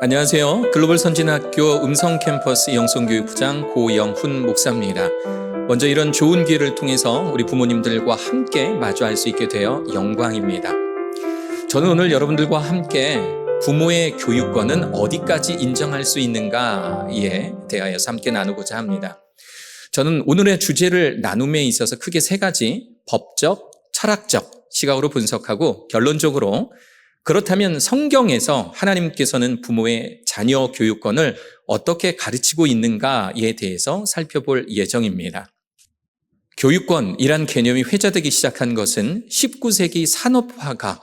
안녕하세요. 글로벌 선진학교 음성캠퍼스 영성교육부장 고영훈 목사입니다. 먼저 이런 좋은 기회를 통해서 우리 부모님들과 함께 마주할 수 있게 되어 영광입니다. 저는 오늘 여러분들과 함께 부모의 교육권은 어디까지 인정할 수 있는가에 대하여서 함께 나누고자 합니다. 저는 오늘의 주제를 나눔에 있어서 크게 세 가지 법적, 철학적 시각으로 분석하고 결론적으로 그렇다면 성경에서 하나님께서는 부모의 자녀 교육권을 어떻게 가르치고 있는가에 대해서 살펴볼 예정입니다. 교육권이란 개념이 회자되기 시작한 것은 19세기 산업화가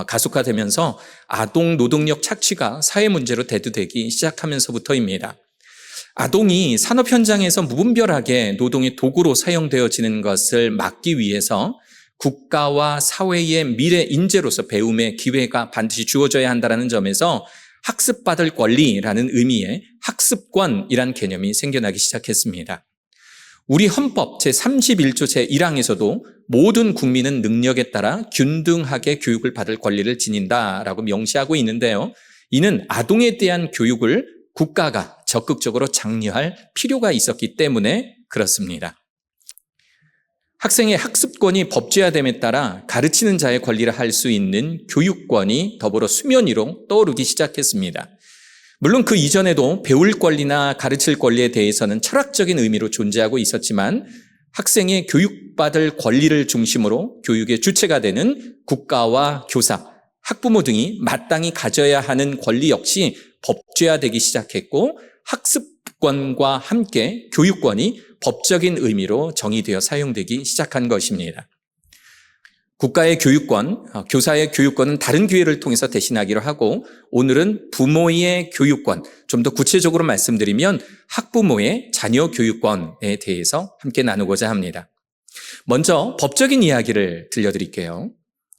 가속화되면서 아동 노동력 착취가 사회 문제로 대두되기 시작하면서부터입니다. 아동이 산업 현장에서 무분별하게 노동의 도구로 사용되어지는 것을 막기 위해서 국가와 사회의 미래 인재로서 배움의 기회가 반드시 주어져야 한다는 점에서 학습받을 권리라는 의미의 학습권이란 개념이 생겨나기 시작했습니다. 우리 헌법 제31조 제1항에서도 모든 국민은 능력에 따라 균등하게 교육을 받을 권리를 지닌다라고 명시하고 있는데요. 이는 아동에 대한 교육을 국가가 적극적으로 장려할 필요가 있었기 때문에 그렇습니다. 학생의 학습권이 법제화됨에 따라 가르치는 자의 권리를 할 수 있는 교육권이 더불어 수면 위로 떠오르기 시작했습니다. 물론 그 이전에도 배울 권리나 가르칠 권리에 대해서는 철학적인 의미로 존재하고 있었지만 학생의 교육받을 권리를 중심으로 교육의 주체가 되는 국가와 교사, 학부모 등이 마땅히 가져야 하는 권리 역시 법제화되기 시작했고 학습권과 함께 교육권이 법적인 의미로 정의되어 사용되기 시작한 것입니다. 국가의 교육권, 교사의 교육권은 다른 기회를 통해서 대신하기로 하고 오늘은 부모의 교육권, 좀 더 구체적으로 말씀드리면 학부모의 자녀 교육권에 대해서 함께 나누고자 합니다. 먼저 법적인 이야기를 들려드릴게요.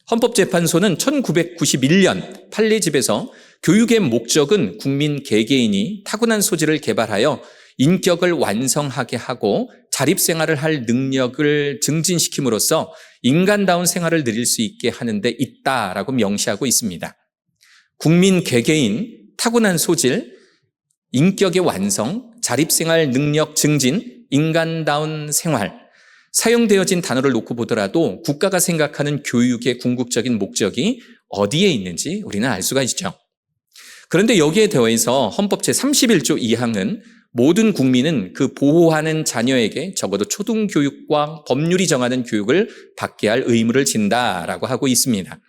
헌법재판소는 1991년 판례집에서 교육의 목적은 국민 개개인이 타고난 소질을 개발하여 인격을 완성하게 하고 자립생활을 할 능력을 증진시킴으로써 인간다운 생활을 누릴 수 있게 하는 데 있다라고 명시하고 있습니다. 국민 개개인, 타고난 소질, 인격의 완성, 자립생활 능력 증진, 인간다운 생활, 사용되어진 단어를 놓고 보더라도 국가가 생각하는 교육의 궁극적인 목적이 어디에 있는지 우리는 알 수가 있죠. 그런데 여기에 더해서 헌법 제31조 2항은 모든 국민은 그 보호하는 자녀에게 적어도 초등교육과 법률이 정하는 교육을 받게 할 의무를 진다라고 하고 있습니다.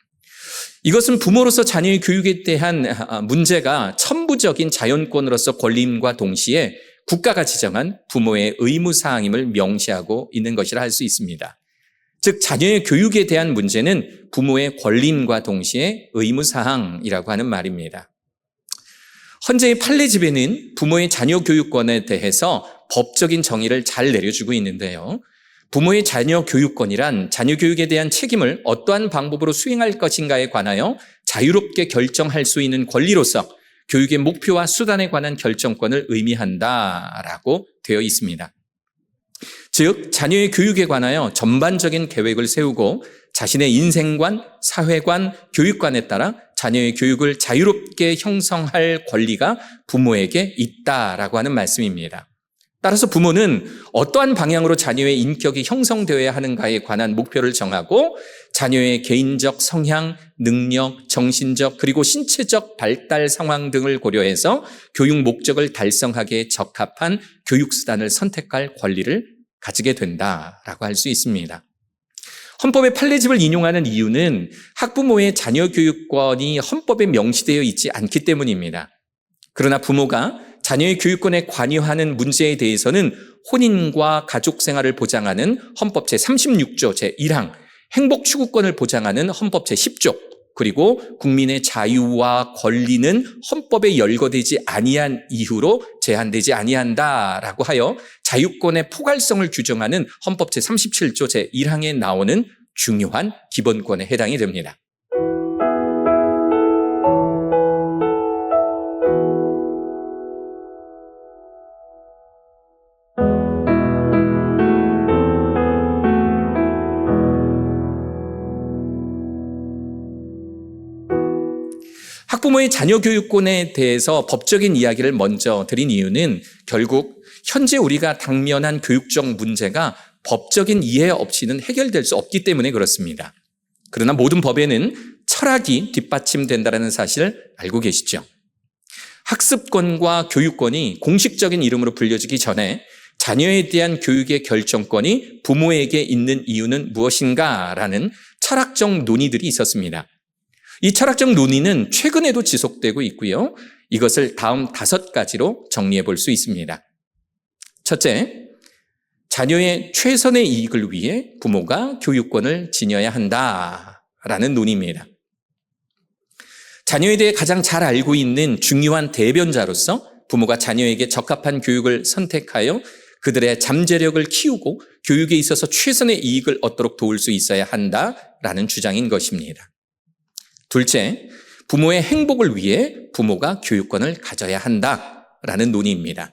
이것은 부모로서 자녀의 교육에 대한 문제가 천부적인 자연권으로서 권리임과 동시에 국가가 지정한 부모의 의무사항임을 명시하고 있는 것이라 할 수 있습니다. 즉 자녀의 교육에 대한 문제는 부모의 권리임과 동시에 의무사항이라고 하는 말입니다. 헌재의 판례집에는 부모의 자녀 교육권에 대해서 법적인 정의를 잘 내려주고 있는데요. 부모의 자녀 교육권이란 자녀 교육에 대한 책임을 어떠한 방법으로 수행할 것인가에 관하여 자유롭게 결정할 수 있는 권리로서 교육의 목표와 수단에 관한 결정권을 의미한다라고 되어 있습니다. 즉 자녀의 교육에 관하여 전반적인 계획을 세우고 자신의 인생관, 사회관, 교육관에 따라 자녀의 교육을 자유롭게 형성할 권리가 부모에게 있다라고 하는 말씀입니다. 따라서 부모는 어떠한 방향으로 자녀의 인격이 형성되어야 하는가에 관한 목표를 정하고 자녀의 개인적 성향, 능력, 정신적 그리고 신체적 발달 상황 등을 고려해서 교육 목적을 달성하기에 적합한 교육수단을 선택할 권리를 가지게 된다라고 할 수 있습니다. 헌법의 판례집을 인용하는 이유는 학부모의 자녀 교육권이 헌법에 명시되어 있지 않기 때문입니다. 그러나 부모가 자녀의 교육권에 관여하는 문제에 대해서는 혼인과 가족 생활을 보장하는 헌법 제36조 제1항, 행복 추구권을 보장하는 헌법 제10조, 그리고 국민의 자유와 권리는 헌법에 열거되지 아니한 이유로 제한되지 아니한다라고 하여 자유권의 포괄성을 규정하는 헌법 제37조 제1항에 나오는 중요한 기본권에 해당이 됩니다. 학부모의 자녀 교육권에 대해서 법적인 이야기를 먼저 드린 이유는 결국 현재 우리가 당면한 교육적 문제가 법적인 이해 없이는 해결될 수 없기 때문에 그렇습니다. 그러나 모든 법에는 철학이 뒷받침된다는 사실을 알고 계시죠? 학습권과 교육권이 공식적인 이름으로 불려지기 전에 자녀에 대한 교육의 결정권이 부모에게 있는 이유는 무엇인가라는 철학적 논의들이 있었습니다. 이 철학적 논의는 최근에도 지속되고 있고요. 이것을 다음 5가지로 정리해 볼 수 있습니다. 첫째, 자녀의 최선의 이익을 위해 부모가 교육권을 지녀야 한다라는 논의입니다. 자녀에 대해 가장 잘 알고 있는 중요한 대변자로서 부모가 자녀에게 적합한 교육을 선택하여 그들의 잠재력을 키우고 교육에 있어서 최선의 이익을 얻도록 도울 수 있어야 한다라는 주장인 것입니다. 둘째, 부모의 행복을 위해 부모가 교육권을 가져야 한다라는 논의입니다.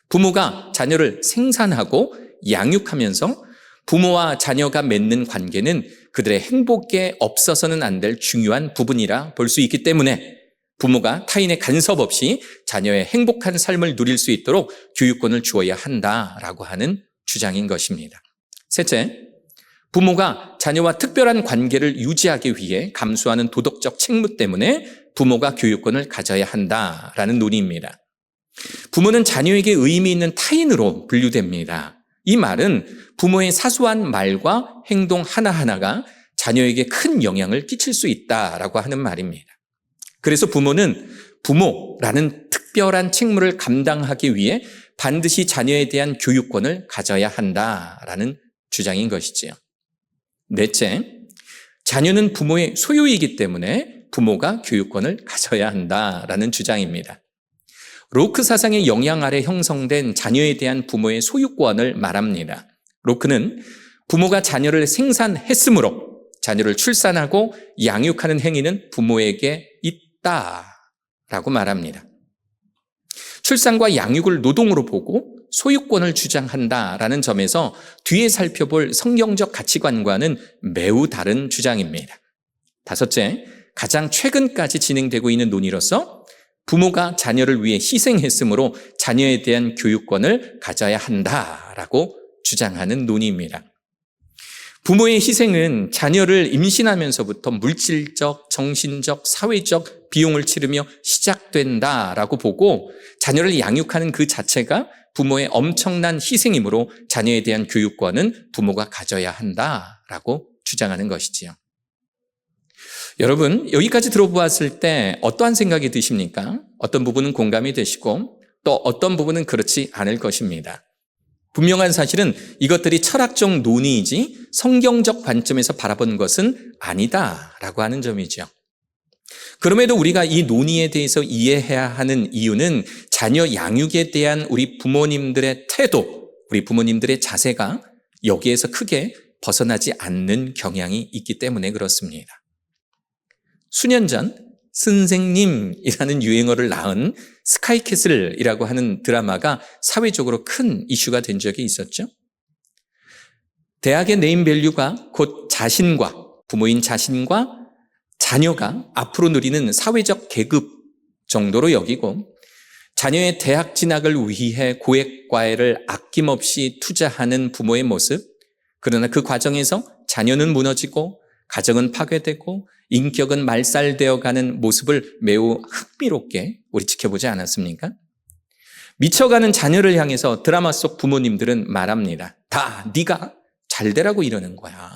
부모가 자녀를 생산하고 양육하면서 부모와 자녀가 맺는 관계는 그들의 행복에 없어서는 안 될 중요한 부분이라 볼 수 있기 때문에 부모가 타인의 간섭 없이 자녀의 행복한 삶을 누릴 수 있도록 교육권을 주어야 한다라고 하는 주장인 것입니다. 셋째, 부모가 자녀와 특별한 관계를 유지하기 위해 감수하는 도덕적 책무 때문에 부모가 교육권을 가져야 한다라는 논의입니다. 부모는 자녀에게 의미 있는 타인으로 분류됩니다. 이 말은 부모의 사소한 말과 행동 하나하나가 자녀에게 큰 영향을 끼칠 수 있다라고 하는 말입니다. 그래서 부모는 부모라는 특별한 책무를 감당하기 위해 반드시 자녀에 대한 교육권을 가져야 한다라는 주장인 것이지요. 넷째, 자녀는 부모의 소유이기 때문에 부모가 교육권을 가져야 한다라는 주장입니다. 로크 사상의 영향 아래 형성된 자녀에 대한 부모의 소유권을 말합니다. 로크는 부모가 자녀를 생산했으므로 자녀를 출산하고 양육하는 행위는 부모에게 있다라고 말합니다. 출산과 양육을 노동으로 보고 소유권을 주장한다라는 점에서 뒤에 살펴볼 성경적 가치관과는 매우 다른 주장입니다. 다섯째, 가장 최근까지 진행되고 있는 논의로서 부모가 자녀를 위해 희생했으므로 자녀에 대한 교육권을 가져야 한다라고 주장하는 논의입니다. 부모의 희생은 자녀를 임신하면서부터 물질적, 정신적, 사회적 비용을 치르며 시작된다라고 보고 자녀를 양육하는 그 자체가 부모의 엄청난 희생이므로 자녀에 대한 교육권은 부모가 가져야 한다라고 주장하는 것이지요. 여러분, 여기까지 들어보았을 때 어떠한 생각이 드십니까? 어떤 부분은 공감이 되시고 또 어떤 부분은 그렇지 않을 것입니다. 분명한 사실은 이것들이 철학적 논의이지 성경적 관점에서 바라본 것은 아니다라고 하는 점이죠. 그럼에도 우리가 이 논의에 대해서 이해해야 하는 이유는 자녀 양육에 대한 우리 부모님들의 태도, 우리 부모님들의 자세가 여기에서 크게 벗어나지 않는 경향이 있기 때문에 그렇습니다. 수년 전 선생님이라는 유행어를 낳은 스카이캐슬이라고 하는 드라마가 사회적으로 큰 이슈가 된 적이 있었죠. 대학의 네임밸류가 곧 자신과 부모인 자신과 자녀가 앞으로 누리는 사회적 계급 정도로 여기고 자녀의 대학 진학을 위해 고액과외를 아낌없이 투자하는 부모의 모습, 그러나 그 과정에서 자녀는 무너지고 가정은 파괴되고 인격은 말살되어가는 모습을 매우 흥미롭게 우리 지켜보지 않았습니까? 미쳐가는 자녀를 향해서 드라마 속 부모님들은 말합니다. 다 네가 잘 되라고 이러는 거야.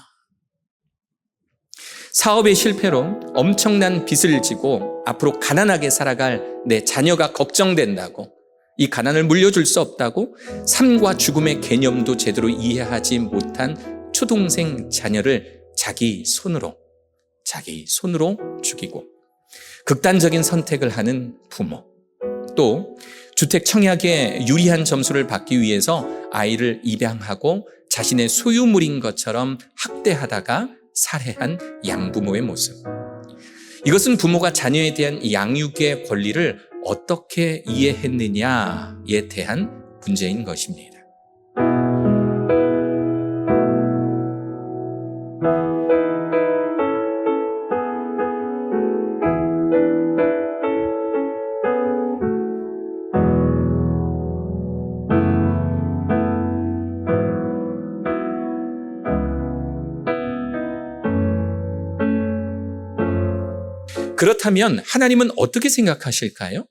사업의 실패로 엄청난 빚을 지고 앞으로 가난하게 살아갈 내 자녀가 걱정된다고, 이 가난을 물려줄 수 없다고 삶과 죽음의 개념도 제대로 이해하지 못한 초동생 자녀를 자기 손으로 죽이고 극단적인 선택을 하는 부모, 또 주택 청약에 유리한 점수를 받기 위해서 아이를 입양하고 자신의 소유물인 것처럼 학대하다가 살해한 양부모의 모습. 이것은 부모가 자녀에 대한 양육의 권리를 어떻게 이해했느냐에 대한 문제인 것입니다. 그렇다면 하나님은 어떻게 생각하실까요?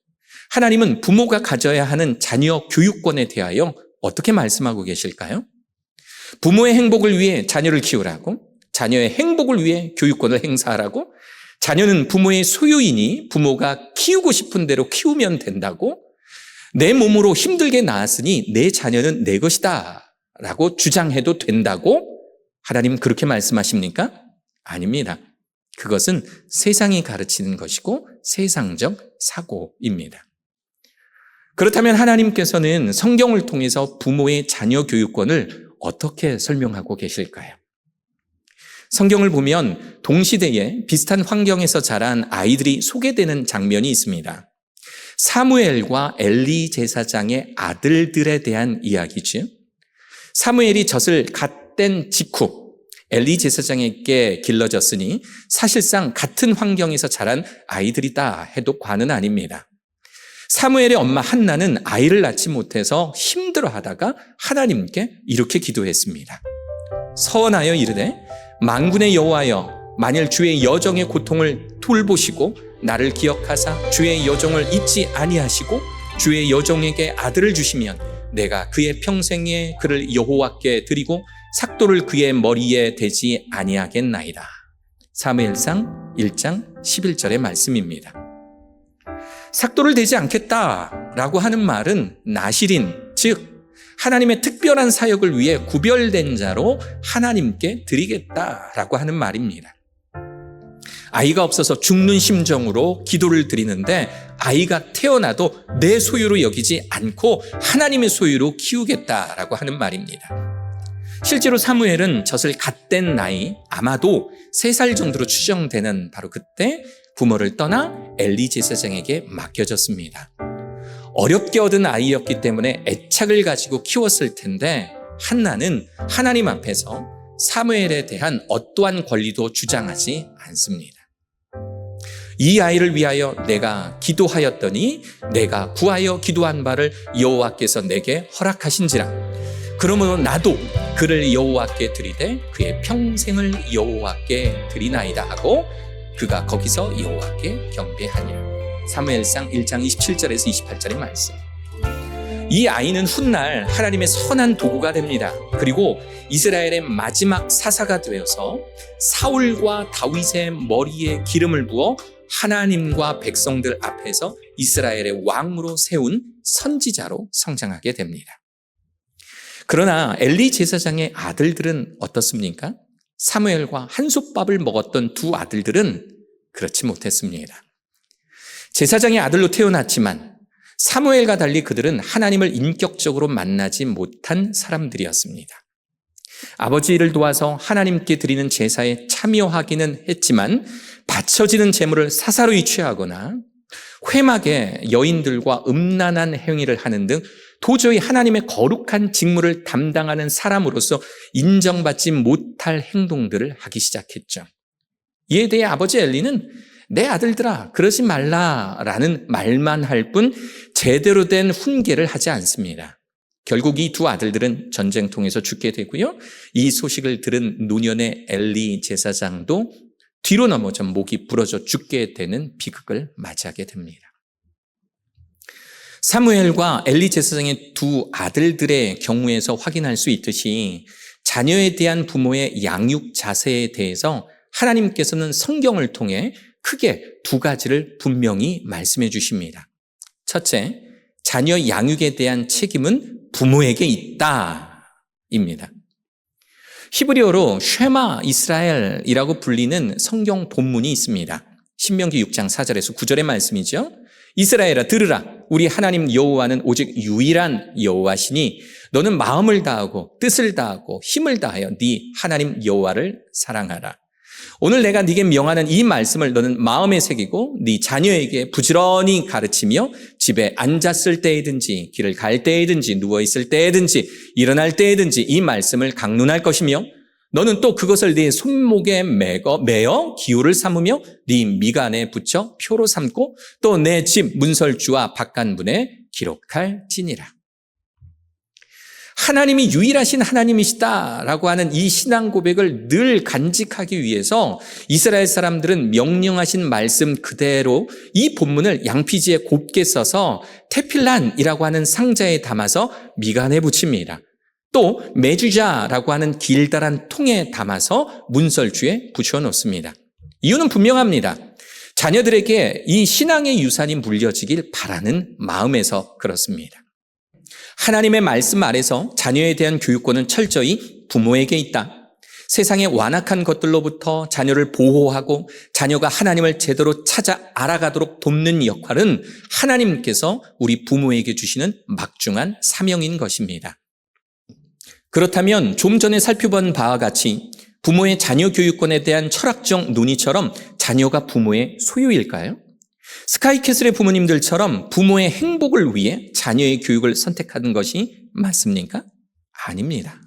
하나님은 부모가 가져야 하는 자녀 교육권에 대하여 어떻게 말씀하고 계실까요? 부모의 행복을 위해 자녀를 키우라고, 자녀의 행복을 위해 교육권을 행사하라고, 자녀는 부모의 소유이니 부모가 키우고 싶은 대로 키우면 된다고, 내 몸으로 힘들게 낳았으니 내 자녀는 내 것이다 라고 주장해도 된다고 하나님 그렇게 말씀하십니까? 아닙니다. 그것은 세상이 가르치는 것이고 세상적 사고입니다. 그렇다면 하나님께서는 성경을 통해서 부모의 자녀 교육권을 어떻게 설명하고 계실까요? 성경을 보면 동시대에 비슷한 환경에서 자란 아이들이 소개되는 장면이 있습니다. 사무엘과 엘리 제사장의 아들들에 대한 이야기죠. 사무엘이 젖을 갓 뗀 직후 엘리 제사장에게 길러졌으니 사실상 같은 환경에서 자란 아이들이다 해도 과는 아닙니다. 사무엘의 엄마 한나는 아이를 낳지 못해서 힘들어하다가 하나님께 이렇게 기도했습니다. 서원하여 이르되 만군의 여호와여, 만일 주의 여종의 고통을 돌보시고 나를 기억하사 주의 여종을 잊지 아니하시고 주의 여종에게 아들을 주시면 내가 그의 평생에 그를 여호와께 드리고 삭도를 그의 머리에 대지 아니하겠나이다. 사무엘상 1장 11절의 말씀입니다. 삭도를 대지 않겠다라고 하는 말은 나실인, 즉 하나님의 특별한 사역을 위해 구별된 자로 하나님께 드리겠다라고 하는 말입니다. 아이가 없어서 죽는 심정으로 기도를 드리는데 아이가 태어나도 내 소유로 여기지 않고 하나님의 소유로 키우겠다라고 하는 말입니다. 실제로 사무엘은 젖을 갓 뗀 나이, 아마도 3살 정도로 추정되는 바로 그때 부모를 떠나 엘리 제사장에게 맡겨졌습니다. 어렵게 얻은 아이였기 때문에 애착을 가지고 키웠을 텐데 한나는 하나님 앞에서 사무엘에 대한 어떠한 권리도 주장하지 않습니다. 이 아이를 위하여 내가 기도하였더니 내가 구하여 기도한 바를 여호와께서 내게 허락하신지라. 그러므로 나도 그를 여호와께 드리되 그의 평생을 여호와께 드리나이다 하고 그가 거기서 여호와께 경배하니라. 사무엘상 1장 27절에서 28절의 말씀. 이 아이는 훗날 하나님의 선한 도구가 됩니다. 그리고 이스라엘의 마지막 사사가 되어서 사울과 다윗의 머리에 기름을 부어 하나님과 백성들 앞에서 이스라엘의 왕으로 세운 선지자로 성장하게 됩니다. 그러나 엘리 제사장의 아들들은 어떻습니까? 사무엘과 한솥밥을 먹었던 두 아들들은 그렇지 못했습니다. 제사장의 아들로 태어났지만 사무엘과 달리 그들은 하나님을 인격적으로 만나지 못한 사람들이었습니다. 아버지를 도와서 하나님께 드리는 제사에 참여하기는 했지만 바쳐지는 제물을 사사로이 취하거나 회막에 여인들과 음란한 행위를 하는 등 도저히 하나님의 거룩한 직무를 담당하는 사람으로서 인정받지 못할 행동들을 하기 시작했죠. 이에 대해 아버지 엘리는 내 아들들아 그러지 말라라는 말만 할 뿐 제대로 된 훈계를 하지 않습니다. 결국 이 두 아들들은 전쟁통에서 죽게 되고요. 이 소식을 들은 노년의 엘리 제사장도 뒤로 넘어져 목이 부러져 죽게 되는 비극을 맞이하게 됩니다. 사무엘과 엘리 제사장의 두 아들들의 경우에서 확인할 수 있듯이 자녀에 대한 부모의 양육 자세에 대해서 하나님께서는 성경을 통해 크게 두 가지를 분명히 말씀해 주십니다. 첫째, 자녀 양육에 대한 책임은 부모에게 있다입니다. 히브리어로 쉐마 이스라엘이라고 불리는 성경 본문이 있습니다. 신명기 6장 4절에서 9절의 말씀이죠. 이스라엘아 들으라, 우리 하나님 여호와는 오직 유일한 여호와시니 너는 마음을 다하고 뜻을 다하고 힘을 다하여 네 하나님 여호와를 사랑하라. 오늘 내가 네게 명하는 이 말씀을 너는 마음에 새기고 네 자녀에게 부지런히 가르치며 집에 앉았을 때이든지 길을 갈 때이든지 누워있을 때이든지 일어날 때이든지 이 말씀을 강론할 것이며 너는 또 그것을 네 손목에 매어 기호를 삼으며 네 미간에 붙여 표로 삼고 또 내 집 문설주와 바깥문에 기록할지니라. 하나님이 유일하신 하나님이시다라고 하는 이 신앙 고백을 늘 간직하기 위해서 이스라엘 사람들은 명령하신 말씀 그대로 이 본문을 양피지에 곱게 써서 테필란이라고 하는 상자에 담아서 미간에 붙입니다. 또 메주자라고 하는 길다란 통에 담아서 문설주에 붙여놓습니다. 이유는 분명합니다. 자녀들에게 이 신앙의 유산이 물려지길 바라는 마음에서 그렇습니다. 하나님의 말씀 아래서 자녀에 대한 교육권은 철저히 부모에게 있다. 세상의 완악한 것들로부터 자녀를 보호하고 자녀가 하나님을 제대로 찾아 알아가도록 돕는 역할은 하나님께서 우리 부모에게 주시는 막중한 사명인 것입니다. 그렇다면 좀 전에 살펴본 바와 같이 부모의 자녀 교육권에 대한 철학적 논의처럼 자녀가 부모의 소유일까요? 스카이캐슬의 부모님들처럼 부모의 행복을 위해 자녀의 교육을 선택하는 것이 맞습니까? 아닙니다.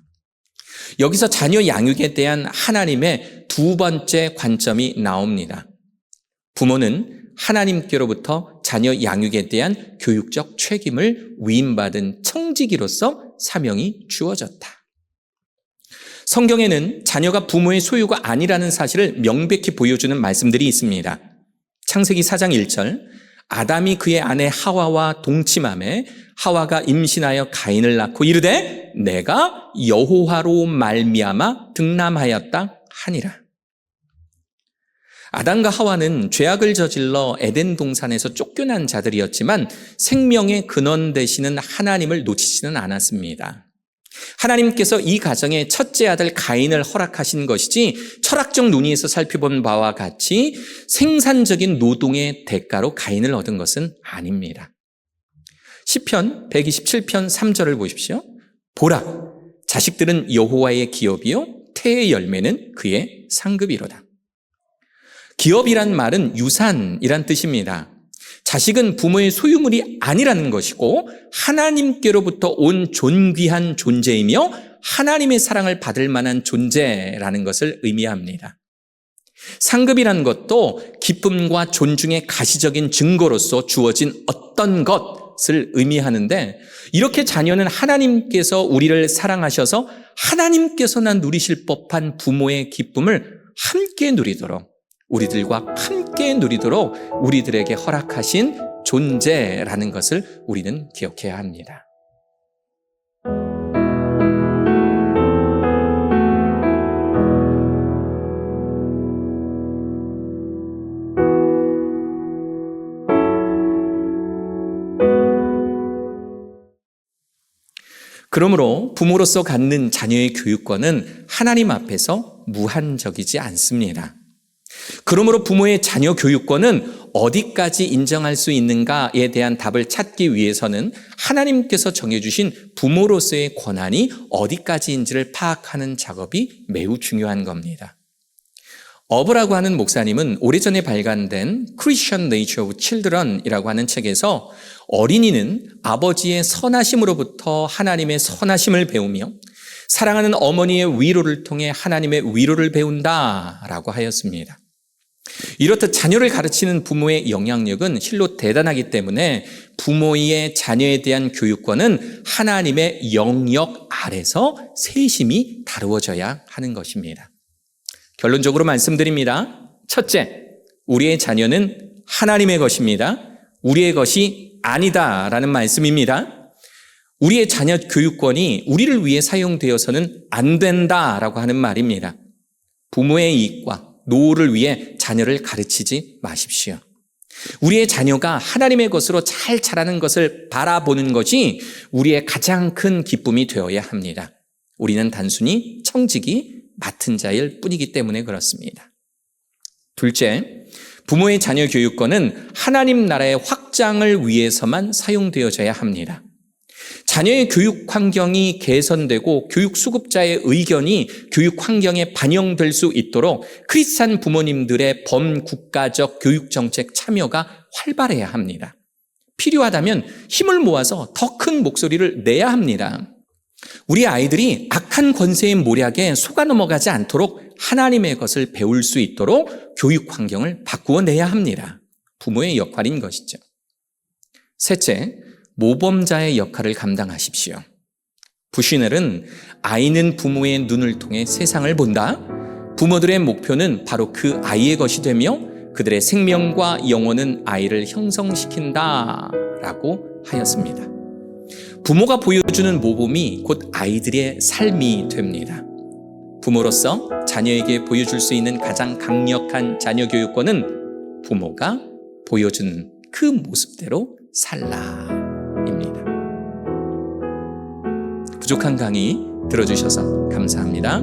여기서 자녀 양육에 대한 하나님의 두 번째 관점이 나옵니다. 부모는 하나님께로부터 자녀 양육에 대한 교육적 책임을 위임받은 청지기로서 사명이 주어졌다. 성경에는 자녀가 부모의 소유가 아니라는 사실을 명백히 보여주는 말씀들이 있습니다. 창세기 4장 1절, 아담이 그의 아내 하와와 동침하매 하와가 임신하여 가인을 낳고 이르되 내가 여호와로 말미암아 등남하였다 하니라. 아담과 하와는 죄악을 저질러 에덴 동산에서 쫓겨난 자들이었지만 생명의 근원 되시는 하나님을 놓치지는 않았습니다. 하나님께서 이 가정의 첫째 아들 가인을 허락하신 것이지 철학적 논의에서 살펴본 바와 같이 생산적인 노동의 대가로 가인을 얻은 것은 아닙니다. 시편 127편 3절을 보십시오. 보라, 자식들은 여호와의 기업이요 태의 열매는 그의 상급이로다. 기업이란 말은 유산이란 뜻입니다. 자식은 부모의 소유물이 아니라는 것이고 하나님께로부터 온 존귀한 존재이며 하나님의 사랑을 받을 만한 존재라는 것을 의미합니다. 상급이라는 것도 기쁨과 존중의 가시적인 증거로서 주어진 어떤 것을 의미하는데 이렇게 자녀는 하나님께서 우리를 사랑하셔서 하나님께서나 누리실 법한 부모의 기쁨을 함께 누리도록 우리들과 함께 누리도록 우리들에게 허락하신 존재라는 것을 우리는 기억해야 합니다. 그러므로 부모로서 갖는 자녀의 교육권은 하나님 앞에서 무한적이지 않습니다. 그러므로 부모의 자녀 교육권은 어디까지 인정할 수 있는가에 대한 답을 찾기 위해서는 하나님께서 정해주신 부모로서의 권한이 어디까지인지를 파악하는 작업이 매우 중요한 겁니다. 어브라고 하는 목사님은 오래전에 발간된 Christian Nature of Children이라고 하는 책에서 어린이는 아버지의 선하심으로부터 하나님의 선하심을 배우며 사랑하는 어머니의 위로를 통해 하나님의 위로를 배운다라고 하였습니다. 이렇듯 자녀를 가르치는 부모의 영향력은 실로 대단하기 때문에 부모의 자녀에 대한 교육권은 하나님의 영역 아래서 세심히 다루어져야 하는 것입니다. 결론적으로 말씀드립니다. 첫째, 우리의 자녀는 하나님의 것입니다. 우리의 것이 아니다라는 말씀입니다. 우리의 자녀 교육권이 우리를 위해 사용되어서는 안 된다라고 하는 말입니다. 부모의 이익과 노후를 위해 자녀를 가르치지 마십시오. 우리의 자녀가 하나님의 것으로 잘 자라는 것을 바라보는 것이 우리의 가장 큰 기쁨이 되어야 합니다. 우리는 단순히 청지기 맡은 자일 뿐이기 때문에 그렇습니다. 둘째, 부모의 자녀 교육권은 하나님 나라의 확장을 위해서만 사용되어져야 합니다. 자녀의 교육 환경이 개선되고 교육 수급자의 의견이 교육 환경에 반영될 수 있도록 크리스찬 부모님들의 범국가적 교육 정책 참여가 활발해야 합니다. 필요하다면 힘을 모아서 더 큰 목소리를 내야 합니다. 우리 아이들이 악한 권세의 모략에 속아 넘어가지 않도록 하나님의 것을 배울 수 있도록 교육 환경을 바꾸어 내야 합니다. 부모의 역할인 것이죠. 셋째, 모범자의 역할을 감당하십시오. 부시넬은 아이는 부모의 눈을 통해 세상을 본다. 부모들의 목표는 바로 그 아이의 것이 되며 그들의 생명과 영혼은 아이를 형성시킨다 라고 하였습니다. 부모가 보여주는 모범이 곧 아이들의 삶이 됩니다. 부모로서 자녀에게 보여줄 수 있는 가장 강력한 자녀 교육권은 부모가 보여준 그 모습대로 살라입니다. 부족한 강의 들어주셔서 감사합니다.